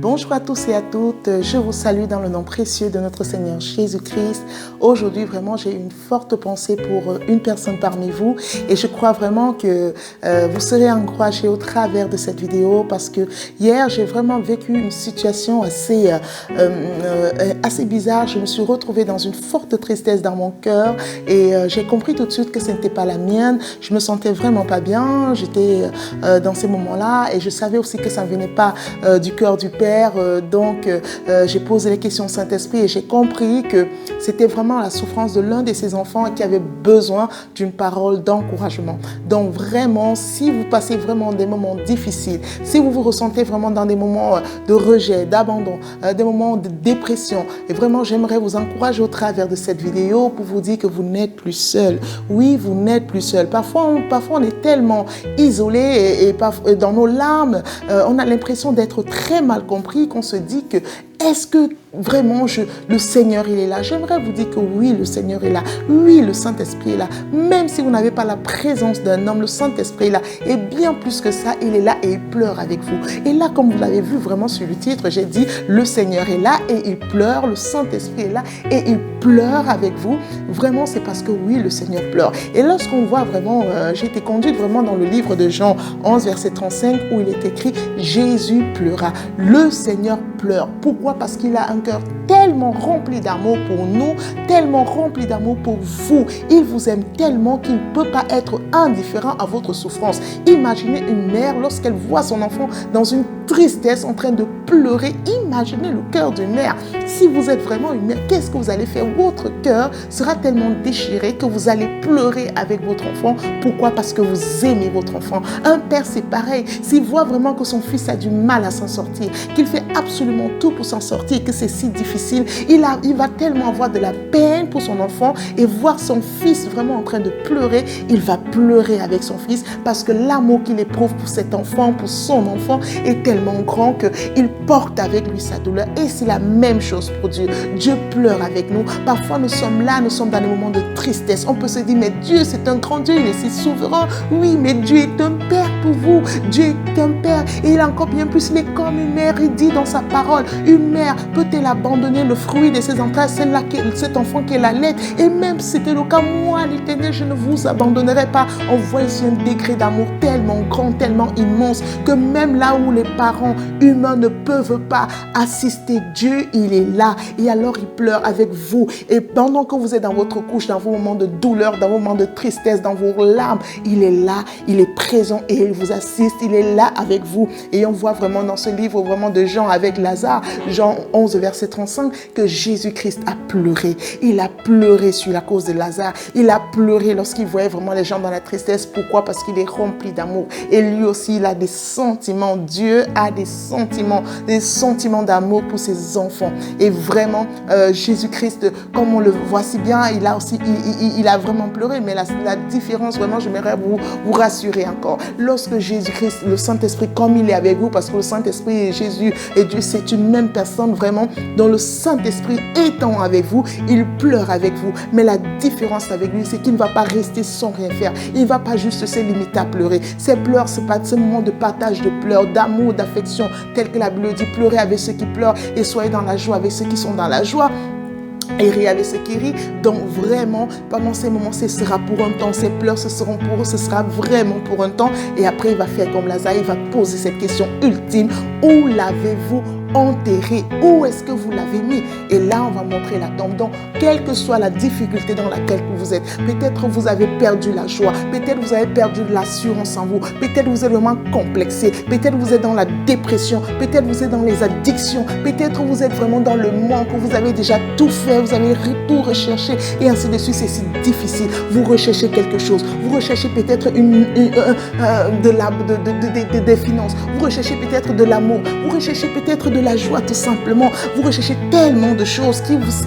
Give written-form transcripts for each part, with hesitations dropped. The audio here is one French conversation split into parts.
Bonjour à tous et à toutes, je vous salue dans le nom précieux de notre Seigneur Jésus-Christ. Aujourd'hui, vraiment, j'ai une forte pensée pour une personne parmi vous et je crois vraiment que vous serez encouragés au travers de cette vidéo parce que hier, j'ai vraiment vécu une situation assez bizarre. Je me suis retrouvée dans une forte tristesse dans mon cœur et j'ai compris tout de suite que ce n'était pas la mienne. Je me sentais vraiment pas bien, j'étais dans ces moments-là et je savais aussi que ça ne venait pas du cœur du Père. Donc, j'ai posé les questions au Saint-Esprit et j'ai compris que c'était vraiment la souffrance de l'un de ses enfants qui avait besoin d'une parole d'encouragement. Donc, vraiment, si vous passez vraiment des moments difficiles, si vous vous ressentez vraiment dans des moments de rejet, d'abandon, des moments de dépression, et vraiment, j'aimerais vous encourager au travers de cette vidéo pour vous dire que vous n'êtes plus seul. Oui, vous n'êtes plus seul. Parfois, on est tellement isolé et dans nos larmes, on a l'impression d'être très mal compris, qu'on se dit que est-ce que vraiment le Seigneur il est là? J'aimerais vous dire que oui, le Seigneur est là. Oui, le Saint-Esprit est là. Même si vous n'avez pas la présence d'un homme, le Saint-Esprit est là. Et bien plus que ça, il est là et il pleure avec vous. Et là, comme vous l'avez vu vraiment sur le titre, j'ai dit le Seigneur est là et il pleure. Le Saint-Esprit est là et il pleure avec vous. Vraiment, c'est parce que oui, le Seigneur pleure. Et lorsqu'on voit vraiment, j'ai été conduite vraiment dans le livre de Jean 11, verset 35, où il est écrit « Jésus pleura ». Le Seigneur pleure. Pourquoi? Parce qu'il a un cœur tellement rempli d'amour pour nous, tellement rempli d'amour pour vous. Il vous aime tellement qu'il ne peut pas être indifférent à votre souffrance. Imaginez une mère lorsqu'elle voit son enfant dans une tristesse en train de pleurer. Imaginez le cœur d'une mère. Si vous êtes vraiment une mère, qu'est-ce que vous allez faire? Votre cœur sera tellement déchiré que vous allez pleurer avec votre enfant. Pourquoi? Parce que vous aimez votre enfant. Un père, c'est pareil. S'il voit vraiment que son fils a du mal à s'en sortir, qu'il fait absolument tout pour s'en sortir, que c'est si difficile, il va tellement avoir de la peine pour son enfant et voir son fils vraiment en train de pleurer, il va pleurer avec son fils parce que l'amour qu'il éprouve pour cet enfant, pour son enfant est tellement grand qu'il porte avec lui sa douleur. Et c'est la même chose pour Dieu. Dieu pleure avec nous. Parfois nous sommes là, nous sommes dans des moments de tristesse. On peut se dire, mais Dieu c'est un grand Dieu, il est si souverain. Oui, mais Dieu est un père pour vous. Dieu est un père et il a encore bien plus. Mais comme une mère, il dit dans sa parole, une mère peut-elle abandonner le fruit de ses entrailles, cet enfant qu'elle allait? Et même si c'était le cas, moi l'Éternel, je ne vous abandonnerai pas. On voit ici un degré d'amour tellement grand, tellement immense, que même là où les parents humains ne peuvent pas assister, Dieu, il est là. Et alors il pleure avec vous. Et pendant que vous êtes dans votre couche, dans vos moments de douleur, dans vos moments de tristesse, dans vos larmes, il est là, il est présent et il vous assiste, il est là avec vous. Et on voit vraiment dans ce livre vraiment de Jean avec Lazare, Jean 11, verset 35, que Jésus-Christ a pleuré. Il a pleuré sur la cause de Lazare. Il a pleuré lorsqu'il voyait vraiment les gens dans la tristesse. Pourquoi? Parce qu'il est rempli d'amour. Et lui aussi, il a des sentiments. Dieu a des sentiments d'amour pour ses enfants. Et vraiment, Jésus-Christ, comme on le voit si bien, il a vraiment pleuré. Mais la différence, vraiment, j'aimerais vous rassurer encore. Lorsque Jésus-Christ, le Saint-Esprit, comme il est avec vous, parce que le Saint-Esprit et Jésus et Dieu, c'est une même personne vraiment, dont le Saint-Esprit étant avec vous, il pleure avec vous. Mais la différence avec lui, c'est qu'il ne va pas rester sans rien faire. Il ne va pas juste se limiter à pleurer. Ces pleurs, ce n'est pas ce moment de partage de pleurs, d'amour, d'affection, tel que la Bible dit, pleurez avec ceux qui pleurent et soyez dans la joie avec ceux qui sont dans la joie. Et rire avec ceux qui rient. Donc vraiment, pendant ces moments, ce sera pour un temps. Ces pleurs, ce seront pour eux, ce sera vraiment pour un temps. Et après, il va faire comme Lazare, il va poser cette question ultime. Où l'avez-vous enterré? Où est-ce que vous l'avez mis? Et là, on va montrer la tombe. Donc, quelle que soit la difficulté dans laquelle vous êtes, peut-être vous avez perdu la joie, peut-être vous avez perdu l'assurance en vous, peut-être vous êtes vraiment complexé, peut-être vous êtes dans la dépression, peut-être vous êtes dans les addictions, peut-être vous êtes vraiment dans le manque, vous avez déjà tout fait, vous avez tout recherché et ainsi de suite. C'est si difficile. Vous recherchez quelque chose, vous recherchez peut-être des finances, vous recherchez peut-être de l'amour, vous recherchez peut-être de la joie tout simplement, vous recherchez tellement de choses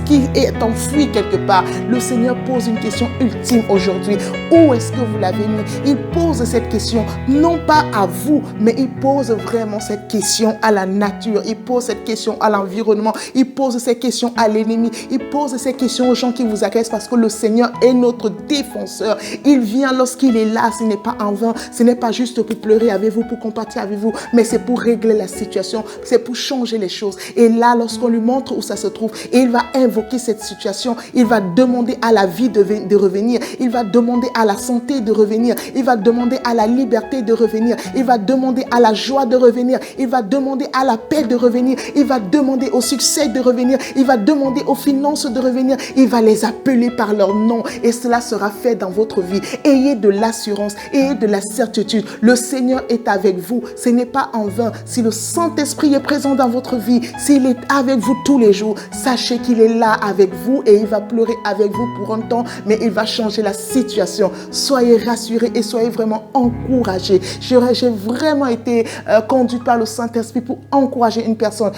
qui est enfoui quelque part. Le Seigneur pose une question ultime aujourd'hui. Où est-ce que vous l'avez mis? Il pose cette question non pas à vous, mais il pose vraiment cette question à la nature, il pose cette question à l'environnement, il pose cette question à l'ennemi, il pose ces questions aux gens qui vous agressent parce que le Seigneur est notre défenseur. Il vient lorsqu'il est là, ce n'est pas en vain, ce n'est pas juste pour pleurer avec vous, pour compatir avec vous, mais c'est pour régler la situation, c'est pour changer changer les choses. Et là, lorsqu'on lui montre où ça se trouve, et il va invoquer cette situation, il va demander à la vie de revenir, il va demander à la santé de revenir, il va demander à la liberté de revenir, il va demander à la joie de revenir, il va demander à la paix de revenir, il va demander au succès de revenir, il va demander aux finances de revenir, il va les appeler par leur nom et cela sera fait dans votre vie. Ayez de l'assurance, ayez de la certitude. Le Seigneur est avec vous. Ce n'est pas en vain. Si le Saint-Esprit est présent dans votre vie, s'il est avec vous tous les jours, sachez qu'il est là avec vous et il va pleurer avec vous pour un temps, mais il va changer la situation. Soyez rassurés et soyez vraiment encouragés. J'ai vraiment été conduite par le Saint-Esprit pour encourager une personne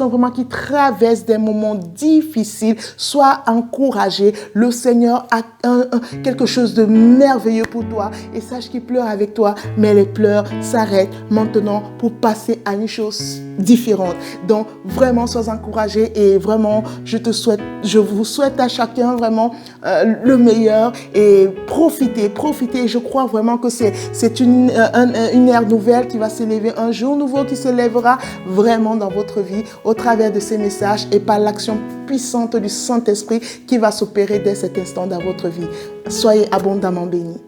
vraiment qui traverse des moments difficiles. Sois encouragé. Le Seigneur a quelque chose de merveilleux pour toi et sache qu'il pleure avec toi, mais les pleurs s'arrêtent maintenant pour passer à une chose différente. Donc vraiment sois encouragé et vraiment je vous souhaite à chacun vraiment le meilleur et profitez. Je crois vraiment que c'est une ère nouvelle qui va s'élever, un jour nouveau qui se lèvera vraiment dans votre vie au travers de ces messages et par l'action puissante du Saint-Esprit qui va s'opérer dès cet instant dans votre vie. Soyez abondamment bénis.